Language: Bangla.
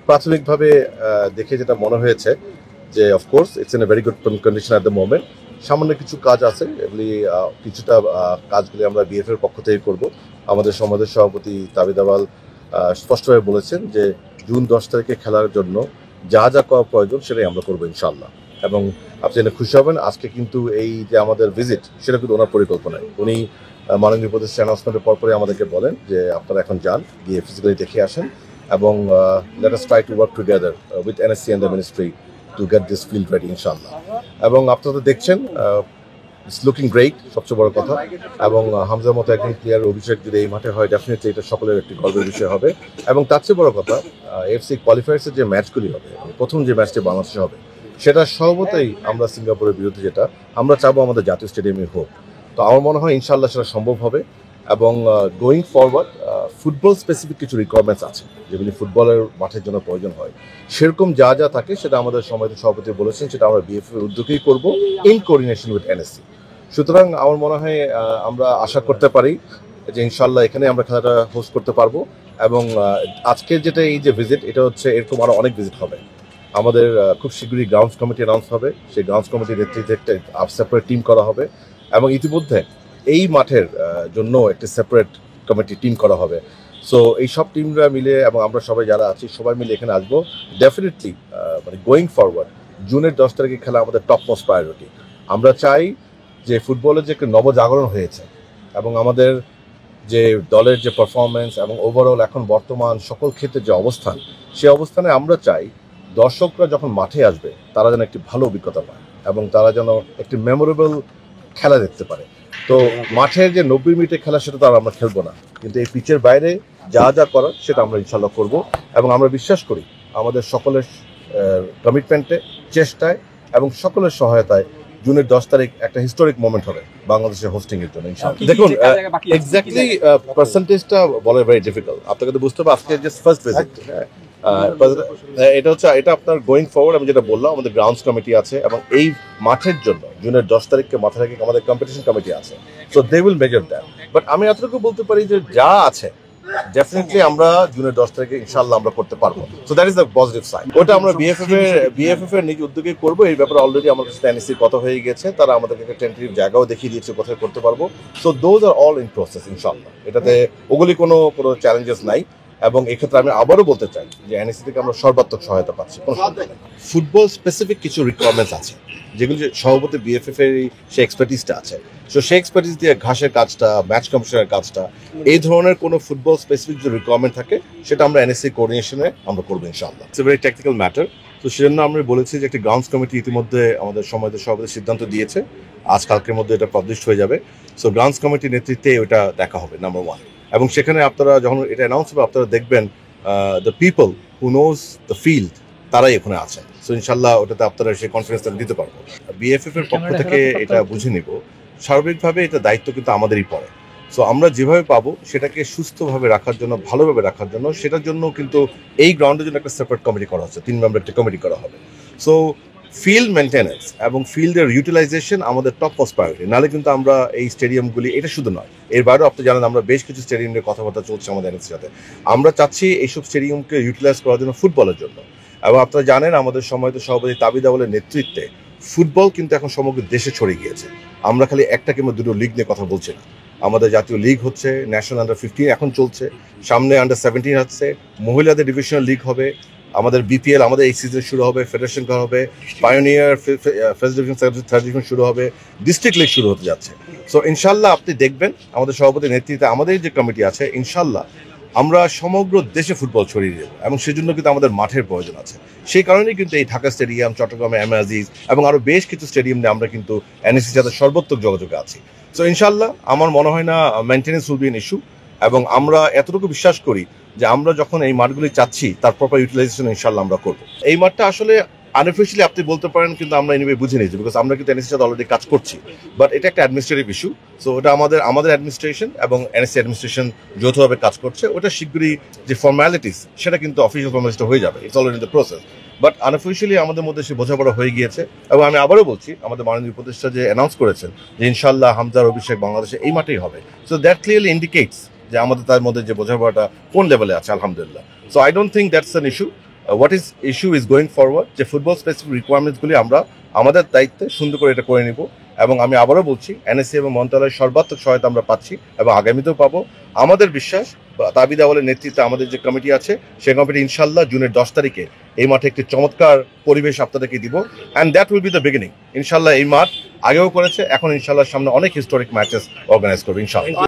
প্রাথমিকভাবে দেখে যেটা মনে হয়েছে যে of course it's in a very good condition at the moment. সামান্য কিছু কাজ আছে, এগুলি কিছুটা কাজগুলি আমরা বিএফ এর পক্ষ থেকে করব। আমাদের সমাজের সভাপতি তাবিদ আওয়াল স্পষ্টভাবে বলেছেন যে জুন 10 তারিখে খেলার জন্য যা যা করা প্রয়োজন সেটাই আমরা করবো ইনশাআল্লাহ। এবং আপনি জেনে খুশি হবেন, আজকে কিন্তু এই যে আমাদের ভিজিট সেটা কিন্তু ওনার পরিকল্পনায়। উনি মাননীয় উপদেষ্টা অ্যানাউন্সমেন্টের পরপরই আমাদেরকে বলেন যে আপনারা এখন যান, গিয়ে ফিজিক্যালি দেখে আসেন এবং let us try to work together with NSC and the ministry to get this field ready ইনশাআল্লাহ। এবং আপনারা দেখছেন ইটস লুকিং গ্রেট, সবচেয়ে বড় কথা। এবং হামজার মতো একজন প্লেয়ারের অভিষেক যদি এই মাঠে হয়, ডেফিনেটলি এটা সকলের একটি গর্বের বিষয় হবে। এবং তার চেয়ে বড় কথা, এফসি কোয়ালিফায়ার্সের যে ম্যাচগুলি হবে, প্রথম যে ম্যাচটি বাংলাদেশে হবে, সেটা সর্বতই আমরা সিঙ্গাপুরের বিরুদ্ধে যেটা আমরা চাবো আমাদের জাতীয় স্টেডিয়ামে হোক। তো আমার মনে হয় ইনশাআল্লাহ সেটা সম্ভব হবে। এবং গোয়িং ফরওয়ার্ড ফুটবল স্পেসিফিক কিছু রিকোয়ারমেন্টস আছে যেগুলি ফুটবলের মাঠের জন্য প্রয়োজন হয়, সেরকম যা যা থাকে সেটা আমাদের সমিতি সভাপতি বলেছেন সেটা আমরা বিএফএফ এর উদ্যোগেই করব ইন কোঅর্ডিনেশন উইথ এনএসসি। সুতরাং আমার মনে হয় আমরা আশা করতে পারি যে ইনশাআল্লাহ এখানে আমরা খেলাটা হোস্ট করতে পারবো। এবং আজকের যেটা এই যে ভিজিট, এটা হচ্ছে এরকম আরও অনেক ভিজিট হবে। আমাদের খুব শীঘ্রই গ্রাউন্ডস কমিটি অ্যানাউন্স হবে, সেই গ্রাউন্ডস কমিটির নেতৃত্বে একটা সেপারেট টিম করা হবে। এবং ইতিমধ্যে এই মাঠের জন্য একটা সেপারেট কমিটি টিম করা হবে। সো এই সব টিমরা মিলে এবং আমরা সবাই যারা আছি সবাই মিলে এখানে আসবো। ডেফিনেটলি মানে গোয়িং ফরওয়ার্ড জুনের 10 তারিখে খেলা আমাদের টপ মোস্ট প্রায়োরিটি। আমরা চাই যে ফুটবলের যে একটা নবজাগরণ হয়েছে এবং আমাদের যে দলের যে পারফরমেন্স এবং ওভারঅল এখন বর্তমান সকল ক্ষেত্রে যে অবস্থান, সেই অবস্থানে আমরা চাই দর্শকরা যখন মাঠে আসবে তারা যেন একটি ভালো অভিজ্ঞতা পায় এবং তারা যেন একটি মেমোরেবল খেলা দেখতে পারে। তো মাঠের যে 90 মিনিটের খেলা সেটা তো আর আমরা খেলবো না, কিন্তু এই পিচের বাইরে যা যা করার সেটা আমরা ইনশাল্লাহ করব। এবং আমরা বিশ্বাস করি আমাদের সকলের কমিটমেন্টে, চেষ্টায় এবং সকলের সহায়তায় জুনের 10 তারিখ একটা হিস্টোরিক মোমেন্ট হবে বাংলাদেশের হোস্টিং এর জন্য ইনশাআল্লাহ। দেখুন এক্স্যাক্টলি পার্সেন্টেজটা বলা ভেরি ডিফিকাল্ট, আপনাকে তো বুঝতে হবে আজকে জাস্ট ফার্স্ট ভিজিট। এটা আপনার গোয়িং ফরওয়ার্ড আমি যেটা বললাম, আমাদের গ্রাউন্ডস কমিটি আছে এবং এই মাঠের জন্য জুনের 10 তারিখকে মাথায় রেখে আমাদের কম্পিটিশন কমিটি আছে। So they will measure that. But আমি এতটুকু বলতে পারি যে যা আছে ডেফিনেটলি আমরা জুনের 10 তারিখে ইনশাআল্লাহ আমরা করতে পারবো। So that is the positive side. ওটা আমরা বিএফএফ এর নিজ উদ্যোগে করবো। এই ব্যাপারে অলরেডি আমাদের সাথে এনএসসির কথা হয়ে গেছে, তারা আমাদেরকে একটা টেন্টেটিভ জায়গাও দেখিয়ে দিয়েছে কোথায় করতে পারবো। So those are all in process ইনশাআল্লাহ। এটাতে ওগুলি কোনো চ্যালেঞ্জেস নাই। এবং এক্ষেত্রে আমি আবারও বলতে চাই যে এনএসসি থেকে আমরা সর্বাত্মক সহায়তা পাচ্ছি। ফুটবল স্পেসিফিক কিছু রিকোয়ারমেন্টস আছে যেগুলি সভাপতি বিএফএফ এর সেই এক্সপার্টিসটা আছে। সো সেই এক্সপার্টিস দিয়ে ঘাসের কাজটা, ম্যাচ কমিশনের কাজটা, এই ধরনের কোনো ফুটবল স্পেসিফিক যে রিকোয়ারমেন্ট থাকে সেটা আমরা এনএসসি কোঅর্ডিনেশনে আমরা করবো ইনশাআল্লাহ। It's a very technical matter. তো সেজন্য আমরা বলেছি যে একটি গ্রাউন্ডস কমিটি ইতিমধ্যে আমাদের সমাজের সভাপতি সিদ্ধান্ত দিয়েছে, আজ কালকের মধ্যে এটা পাবলিশ হয়ে যাবে। সো গ্রাউন্ডস কমিটির নেতৃত্বে ওটা দেখা হবে নাম্বার 1। এবং সেখানে আপনারা যখন এটা অ্যানাউন্স হবে আপনারা দেখবেন the people who knows the field তারাই এখানে আছেন। সো ইনশাল্লাহ ওটাতে আপনারা সেই কনফিডেন্সটা দিতে পারবো। বিএফএফ এর পক্ষ থেকে এটা বুঝে নিব, সার্বিকভাবে এটা দায়িত্ব কিন্তু আমাদেরই পড়ে। সো আমরা যেভাবে পাবো সেটাকে সুস্থভাবে রাখার জন্য, ভালোভাবে রাখার জন্য, সেটার জন্য কিন্তু এই গ্রাউন্ডের জন্য একটা সেপারেট কমিটি করা হচ্ছে, 3 মেম্বার একটা কমিটি করা হবে। সো ফিল্ড মেনটেন্যান্স এবং ফিল্ডের ইউটিলাইজেশন আমাদের টপ মোস্ট প্রায়োরিটি। নাহলে কিন্তু আমরা এই স্টেডিয়ামগুলি, এটা শুধু নয়, এর বাইরেও আপনি জানেন আমরা বেশ কিছু স্টেডিয়াম নিয়ে কথাবার্তা চলছে আমাদের এনএসসির সাথে। আমরা চাচ্ছি এইসব স্টেডিয়ামকে ইউটিলাইজ করার জন্য ফুটবলের জন্য। এবং আপনারা জানেন আমাদের সম্মানিত সভাপতি তাবিদ আওয়ালের নেতৃত্বে ফুটবল কিন্তু এখন সমগ্র দেশে ছড়িয়ে গিয়েছে। আমরা খালি একটা কিংবা দুটো লিগ নিয়ে কথা বলছি না, আমাদের জাতীয় লিগ হচ্ছে, ন্যাশনাল আন্ডার-15 এখন চলছে, সামনে আন্ডার-17 হচ্ছে, মহিলাদের ডিভিশনাল লিগ হবে, আমাদের বিপিএল আমাদের এই সিজন শুরু হবে, ফেডারেশন করা হবে, pioneer first division, third division শুরু হবে, ডিস্ট্রিক্ট লিগ শুরু হতে যাচ্ছে। সো ইনশাল্লাহ আপনি দেখবেন আমাদের সভাপতির নেতৃত্বে আমাদের যে কমিটি আছে, ইনশাল্লাহ আমরা সমগ্র দেশে ফুটবল ছড়িয়ে দেবো এবং সেজন্য কিন্তু আমাদের মাঠের প্রয়োজন আছে। সেই কারণেই কিন্তু এই ঢাকা স্টেডিয়াম, চট্টগ্রামে এম এ আজিজ এবং আরও বেশ কিছু স্টেডিয়াম নিয়ে আমরা কিন্তু এনএসসির সাথে সর্বোত্তক যোগাযোগে আছি। সো ইনশাল্লাহ আমার মনে হয় না maintenance will be an issue. এবং আমরা এতটুকু বিশ্বাস করি যে আমরা যখন এই মাঠগুলি চাচ্ছি তার প্রপার ইউটিলাইজেশন ইনশাল্লাহ আমরা করবো। এই মাঠটা আসলে আনঅফিশিয়ালি আপনি বলতে পারেন, কিন্তু আমরা এনিওয়ে বুঝে নিয়েছি, বিকজ আমরা কিন্তু এনএসসির সাথে অলরেডি কাজ করছি। বাট এটা একটা অ্যাডমিনিস্ট্রেটিভ ইস্যু। সো ওটা আমাদের অ্যাডমিনিস্ট্রেশন এবং এনএসসি অ্যাডমিনিস্ট্রেশন যৌথভাবে কাজ করছে। ওটা শীঘ্রই যে ফর্মালিটিস সেটা কিন্তু অফিসিয়াল ফর্মালিটিসটা হয়ে যাবে, it's already in the process. But unofficially আমাদের মধ্যে সে বোঝাপড়া হয়ে গিয়েছে। এবং আমি আবারও বলছি, আমাদের মাননীয় উপদেষ্টা যে অ্যানাউন্স করেছেন যে ইনশাল্লাহ হামজার অভিষেক বাংলাদেশে এই মাঠেই হবে, সো দ্যাট ক্লিয়ারলি ইন্ডিকেটস যে আমাদের তার মধ্যে যে বোঝাপড়াটা কোন লেভেলে আছে, আলহামদুলিল্লাহ। So I don't think that's an issue. What is issue is going forward, যে ফুটবল স্পেসিফিক রিকোয়ারমেন্টসগুলি আমরা আমাদের দায়িত্বে সুন্দর করে এটা করে নিব। এবং আমি আবারও বলছি, এনএসসি এবং মন্ত্রণালয়ের সর্বাত্মক সহায়তা আমরা পাচ্ছি এবং আগামীতেও পাবো। আমাদের বিশ্বাস, তাবিদ আওয়ালের নেতৃত্বে আমাদের যে কমিটি আছে, সেই কমিটি ইনশাল্লাহ জুনের 10 তারিখে এই মাঠে একটি চমৎকার পরিবেশ আপনাদেরকে দিব, and that will be the beginning. ইনশাল্লাহ এই মাঠ আগেও করেছে, এখন ইনশাল্লাহ সামনে অনেক হিস্টোরিক ম্যাচেস অর্গানাইজ করবে ইনশাল্লাহ।